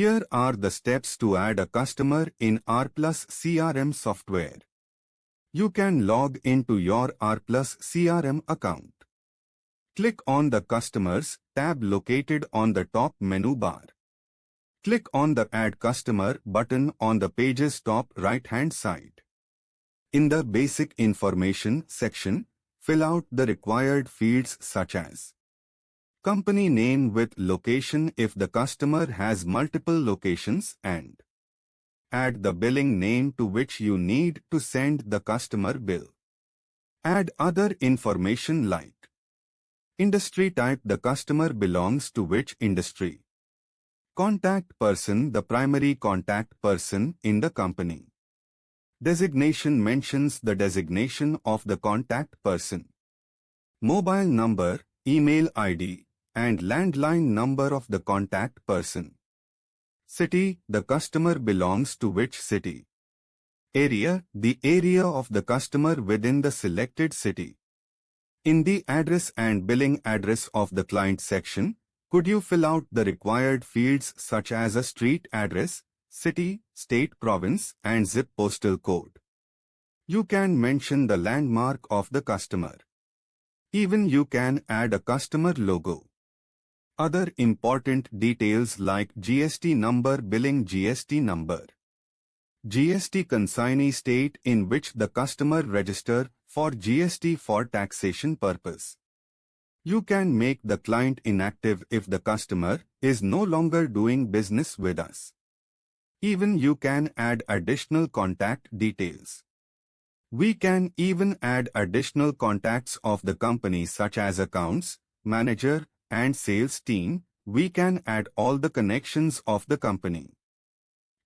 Here are the steps to add a customer in RPlus CRM software. You can log into your RPlus CRM account. Click on the Customers tab located on the top menu bar. Click on the Add Customer button on the page's top right-hand side. In the Basic Information section, fill out the required fields such as company name with location if the customer has multiple locations, and add the billing name to which you need to send the customer bill. Add other information like industry type, the customer belongs to which industry. Contact person, the primary contact person in the company. Designation mentions the designation of the contact person. Mobile number, email ID, and landline number of the contact person. City, the customer belongs to which city. Area, the area of the customer within the selected city. In the address and billing address of the client section, could you fill out the required fields such as a street address, city, state, province, and zip postal code. You can mention the landmark of the customer. Even you can add a customer logo. Other important details like GST number, billing GST number. GST consignee state in which the customer register for GST for taxation purpose. You can make the client inactive if the customer is no longer doing business with us. Even you can add additional contact details. We can even add additional contacts of the company such as accounts, manager, and sales team. We can add all the connections of the company.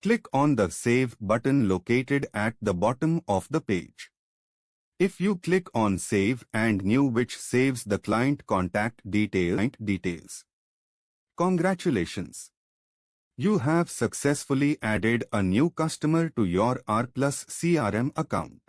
Click on the Save button located at the bottom of the page. If you click on Save and New, which saves the client contact details. Congratulations! You have successfully added a new customer to your RPlus CRM account.